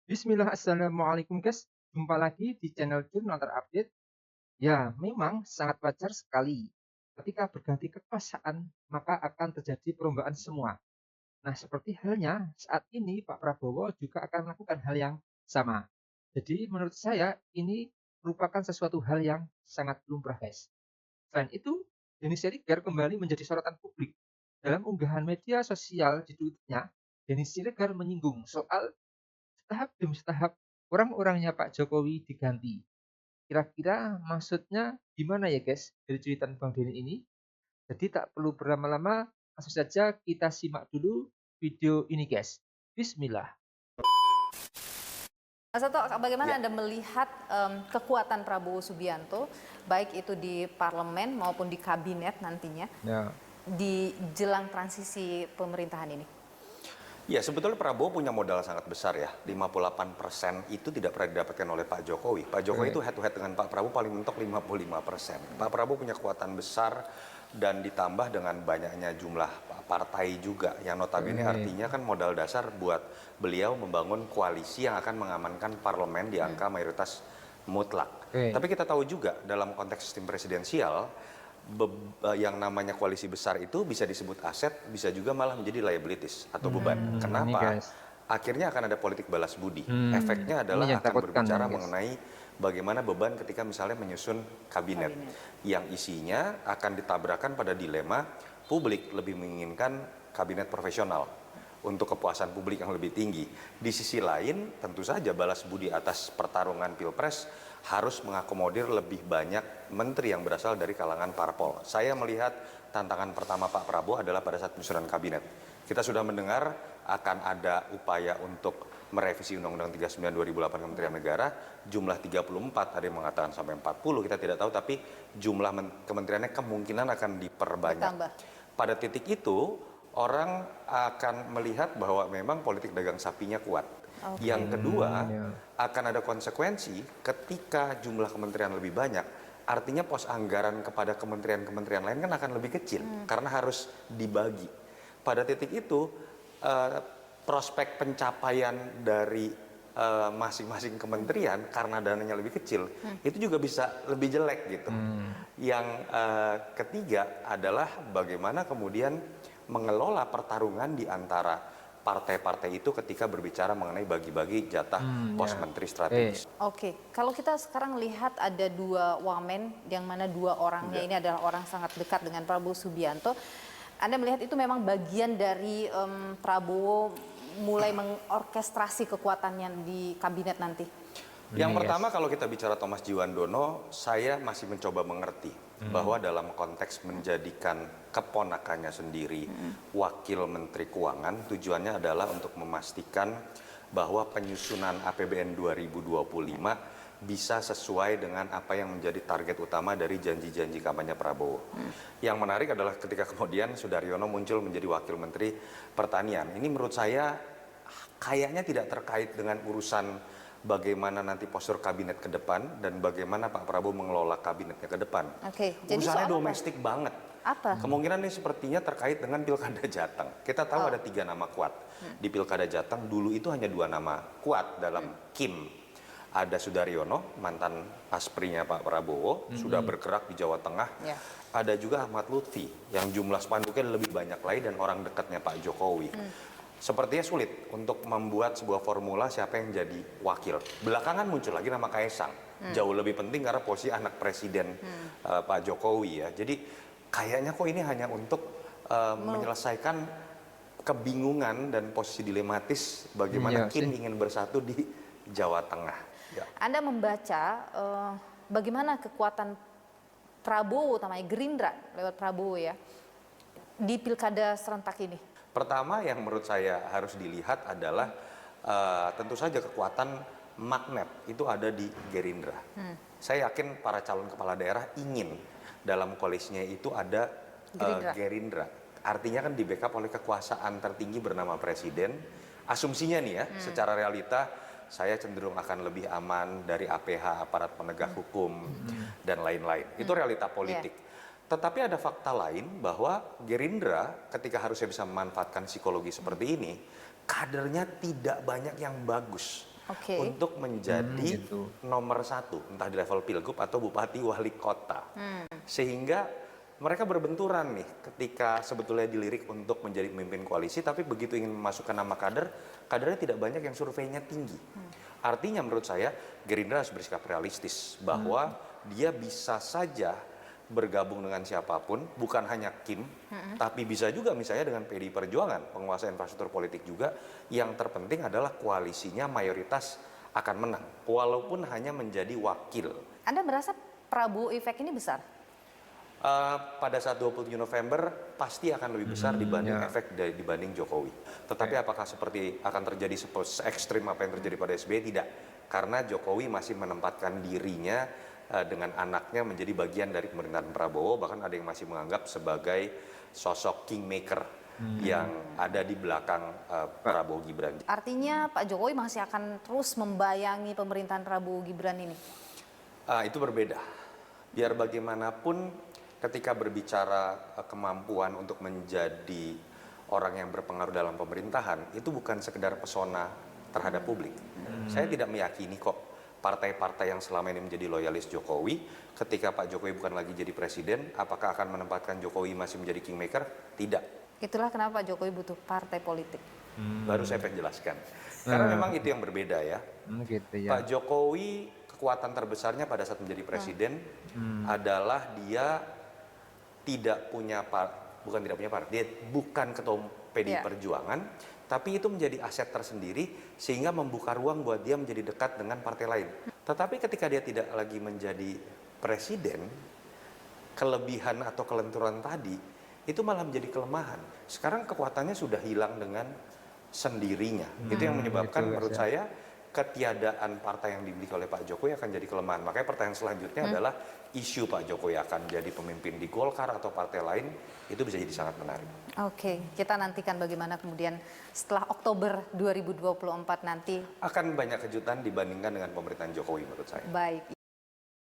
Bismillah, assalamualaikum guys. Jumpa lagi di channel Jurnal Terupdate. Ya, memang sangat wajar sekali. Ketika berganti kekuasaan, maka akan terjadi perombakan semua. Nah, seperti halnya saat ini Pak Prabowo juga akan melakukan hal yang sama. Jadi, menurut saya ini merupakan sesuatu hal yang sangat lumrah, guys. Selain itu, Denny Siregar kembali menjadi sorotan publik. Dalam unggahan media sosial di Twitternya, Denny Siregar menyinggung soal tahap demi tahap orang-orangnya Pak Jokowi diganti. Kira-kira maksudnya gimana ya guys dari cuitan Bang Denny ini? Jadi tak perlu berlama-lama, langsung saja kita simak dulu video ini guys. Bismillah. Mas Toto, bagaimana Ya, Anda melihat kekuatan Prabowo Subianto, baik itu di parlemen maupun di kabinet nantinya, Ya. di jelang transisi pemerintahan ini? ya, sebetulnya Prabowo punya modal sangat besar ya. 58% itu tidak pernah didapatkan oleh Pak Jokowi. Pak Jokowi itu head to head dengan Pak Prabowo paling mentok 55%. Pak Prabowo punya kekuatan besar dan ditambah dengan banyaknya jumlah partai juga. Yang notabene artinya kan modal dasar buat beliau membangun koalisi yang akan mengamankan parlemen di angka mayoritas mutlak. Oke. Tapi kita tahu juga dalam konteks sistem presidensial, yang namanya koalisi besar itu bisa disebut aset, bisa juga malah menjadi liabilities atau beban. Ini Kenapa? guys. Akhirnya akan ada politik balas budi. Efeknya Ini adalah yang akan takutkan berbicara nih guys. mengenai bagaimana beban ketika misalnya menyusun kabinet, yang isinya akan ditabrakan pada dilema publik lebih menginginkan kabinet profesional untuk kepuasan publik yang lebih tinggi. Di sisi lain, tentu saja balas budi atas pertarungan pilpres harus mengakomodir lebih banyak menteri yang berasal dari kalangan parpol. Saya melihat tantangan pertama Pak Prabowo adalah pada saat penyusunan kabinet. Kita sudah mendengar akan ada upaya untuk merevisi Undang-Undang 39 2008 Kementerian Negara, jumlah 34, ada yang mengatakan sampai 40, kita tidak tahu, tapi jumlah kementeriannya kemungkinan akan diperbanyak. Ditambah. Pada titik itu, orang akan melihat bahwa memang politik dagang sapinya kuat. Yang kedua, Ya. akan ada konsekuensi ketika jumlah kementerian lebih banyak, artinya pos anggaran kepada kementerian-kementerian lain kan akan lebih kecil karena harus dibagi. Pada titik itu, eh, prospek pencapaian dari masing-masing kementerian karena dananya lebih kecil itu juga bisa lebih jelek gitu. Yang ketiga adalah bagaimana kemudian mengelola pertarungan di antara partai-partai itu ketika berbicara mengenai bagi-bagi jatah pos Ya. menteri strategis. Oke, kalau kita sekarang lihat ada dua wamen, yang mana dua orangnya Ya. ini adalah orang sangat dekat dengan Prabowo Subianto. Anda melihat itu memang bagian dari Prabowo mulai mengorkestrasi kekuatannya di kabinet nanti? Yang Ini pertama, guys. kalau kita bicara Thomas Jiwandono, saya masih mencoba mengerti bahwa dalam konteks menjadikan keponakannya sendiri wakil menteri keuangan, tujuannya adalah untuk memastikan bahwa penyusunan APBN 2025 bisa sesuai dengan apa yang menjadi target utama dari janji-janji kampanye Prabowo. Yang menarik adalah ketika kemudian Sudaryono muncul menjadi wakil menteri pertanian. Ini menurut saya kayaknya tidak terkait dengan urusan bagaimana nanti postur kabinet ke depan dan bagaimana Pak Prabowo mengelola kabinetnya ke depan. Oke, jadi Urusannya soal apa? domestik banget. Apa? Kemungkinan ini sepertinya terkait dengan Pilkada Jateng. Kita tahu ada 3 nama kuat. Di Pilkada Jateng dulu itu hanya 2 nama kuat dalam Kim. Ada Sudaryono, mantan asprinya Pak Prabowo, sudah bergerak di Jawa Tengah. Ya. Ada juga Ahmad Lutfi, yang jumlah spanduknya lebih banyak lagi dan orang dekatnya Pak Jokowi. Sepertinya sulit untuk membuat sebuah formula siapa yang jadi wakil. Belakangan muncul lagi nama Kaisang. Jauh lebih penting karena posisi anak presiden Pak Jokowi ya. Jadi kayaknya kok ini hanya untuk menyelesaikan kebingungan dan posisi dilematis Iya bagaimana Kim sih. ingin bersatu di Jawa Tengah. Ya. Anda membaca bagaimana kekuatan Prabowo, namanya Gerindra lewat Prabowo ya, di pilkada serentak ini? Pertama yang menurut saya harus dilihat adalah tentu saja kekuatan magnet itu ada di Gerindra. Saya yakin para calon kepala daerah ingin dalam koalisinya itu ada Gerindra. Artinya kan di backup oleh kekuasaan tertinggi bernama presiden. Asumsinya nih ya, secara realita saya cenderung akan lebih aman dari APH, aparat penegak hukum dan lain-lain. Itu realita politik. Tetapi ada fakta lain bahwa Gerindra ketika harusnya bisa memanfaatkan psikologi seperti ini, kadernya tidak banyak yang bagus. Oke. untuk menjadi Gitu. nomor satu, entah di level pilgub atau bupati wali kota. Hmm. Sehingga mereka berbenturan nih ketika sebetulnya dilirik untuk menjadi pemimpin koalisi, tapi begitu ingin memasukkan nama kader, kadernya tidak banyak yang surveinya tinggi. Artinya menurut saya Gerindra harus bersikap realistis bahwa dia bisa saja bergabung dengan siapapun, bukan hanya Kim, tapi bisa juga misalnya dengan PDI Perjuangan, penguasa infrastruktur politik juga. Yang terpenting adalah koalisinya mayoritas akan menang, walaupun hanya menjadi wakil. Anda merasa Prabowo efek ini besar? Pada saat 27 November pasti akan lebih besar dibanding Ya. efek dibanding Jokowi. Tetapi apakah seperti akan terjadi se-ekstrim apa yang terjadi pada SBY? Tidak. Karena Jokowi masih menempatkan dirinya dengan anaknya menjadi bagian dari pemerintahan Prabowo, bahkan ada yang masih menganggap sebagai sosok kingmaker yang ada di belakang Prabowo Gibran. Artinya Pak Jokowi masih akan terus membayangi pemerintahan Prabowo Gibran ini? Itu berbeda. Biar bagaimanapun ketika berbicara kemampuan untuk menjadi orang yang berpengaruh dalam pemerintahan, itu bukan sekedar pesona terhadap publik. Saya tidak meyakini kok partai-partai yang selama ini menjadi loyalis Jokowi, ketika Pak Jokowi bukan lagi jadi presiden, apakah akan menempatkan Jokowi masih menjadi kingmaker? Tidak. Itulah kenapa Pak Jokowi butuh partai politik. Baru saya pengen jelaskan. Karena memang itu yang berbeda ya. Gitu ya. Pak Jokowi kekuatan terbesarnya pada saat menjadi presiden adalah dia tidak punya bukan tidak punya partai, dia bukan ketua umum PDI Iya. Perjuangan, tapi itu menjadi aset tersendiri sehingga membuka ruang buat dia menjadi dekat dengan partai lain. Tetapi ketika dia tidak lagi menjadi presiden, kelebihan atau kelenturan tadi itu malah menjadi kelemahan. Sekarang kekuatannya sudah hilang dengan sendirinya. Itu yang menyebabkan Gitu, menurut ya. saya ketiadaan partai yang dimiliki oleh Pak Jokowi akan jadi kelemahan. Makanya pertanyaan selanjutnya adalah isu Pak Jokowi akan jadi pemimpin di Golkar atau partai lain, itu bisa jadi sangat menarik. Oke, kita nantikan bagaimana kemudian setelah Oktober 2024 nanti. Akan banyak kejutan dibandingkan dengan pemerintahan Jokowi menurut saya. Baik.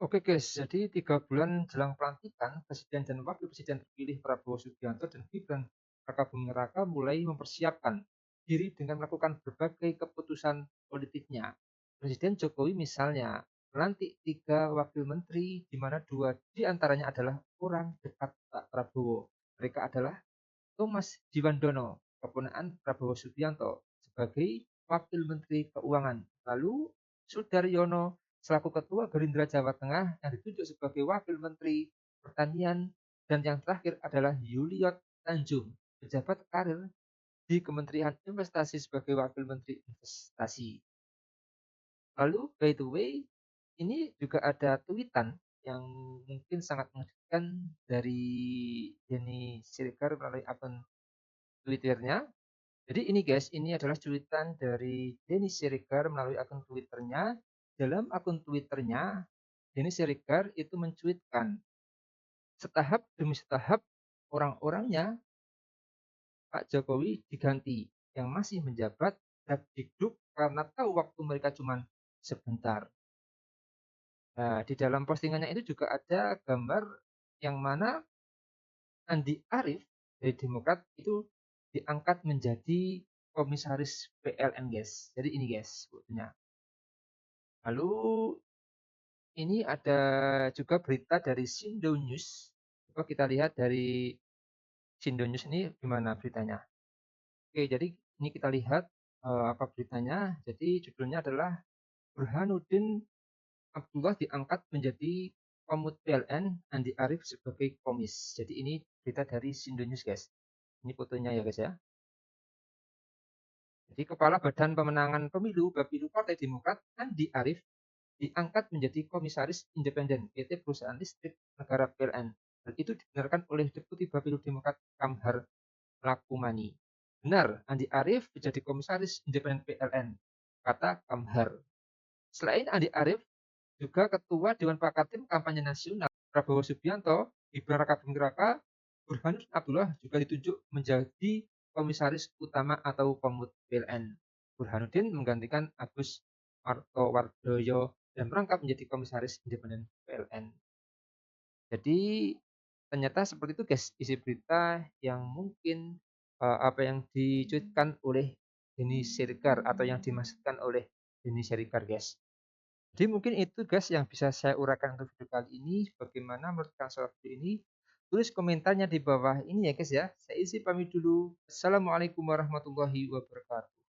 Oke guys, jadi 3 bulan jelang pelantikan Presiden dan Wakil Presiden terpilih Prabowo Subianto dan Gibran Rakabuming Raka mulai mempersiapkan diri dengan melakukan berbagai keputusan politiknya. Presiden Jokowi misalnya melantik 3 wakil menteri, di mana 2 diantaranya adalah orang dekat Pak Prabowo. Mereka adalah Thomas Djiwandono, keponakan Prabowo Subianto, sebagai Wakil Menteri Keuangan. Lalu Sudaryono selaku Ketua Gerindra Jawa Tengah yang ditunjuk sebagai Wakil Menteri Pertanian, dan yang terakhir adalah Yuliot Tanjung, pejabat karir di Kementerian Investasi sebagai Wakil Menteri Investasi. Lalu by the way, ini juga ada tweetan yang mungkin sangat mengejutkan dari Denny Siregar melalui akun Twitternya. Jadi ini guys, ini adalah cuitan dari Denny Siregar melalui akun Twitternya. Dalam akun Twitternya, Denny Siregar itu mencuitkan, setahap demi setahap orang-orangnya Pak Jokowi diganti, yang masih menjabat Dakdikduk karena tahu waktu mereka cuma sebentar. Nah, di dalam postingannya itu juga ada gambar yang mana Andi Arief dari Demokrat itu diangkat menjadi komisaris PLN guys. Jadi ini guys fotonya. Lalu ini ada juga berita dari Sindo News. Coba kita lihat dari Sindo News ini gimana beritanya. Oke, jadi ini kita lihat apa beritanya. Jadi judulnya adalah Burhanuddin Abdullah diangkat menjadi Komut PLN, Andi Arief sebagai komis. Jadi ini berita dari Sindo News guys. Ini fotonya ya guys ya. Jadi Kepala Badan Pemenangan Pemilu Bapilu Partai Demokrat Andi Arief diangkat menjadi Komisaris Independen PT Perusahaan Listrik Negara PLN. Dan itu dibenarkan oleh Deputi Bapilu Demokrat Kamhar Lakumani. Benar, Andi Arief menjadi Komisaris Independen PLN, kata Kamhar. Selain Andi Arief, juga Ketua Dewan Pakar Tim Kampanye Nasional Prabowo Subianto, Gibran Rakabuming Raka, Burhanuddin Abdullah juga ditunjuk menjadi Komisaris Utama atau Komut PLN. Burhanuddin menggantikan Agus Martowardoyo dan merangkap menjadi Komisaris Independen PLN. Jadi ternyata seperti itu guys isi berita yang mungkin apa yang dicuitkan oleh Denny Siregar atau yang dimaksudkan oleh Denny Siregar, guys. Jadi mungkin itu guys yang bisa saya uraikan untuk video kali ini. Bagaimana menurut kalian soal video ini? Tulis komentarnya di bawah ini ya guys ya. Saya isi pamit dulu. Assalamualaikum warahmatullahi wabarakatuh.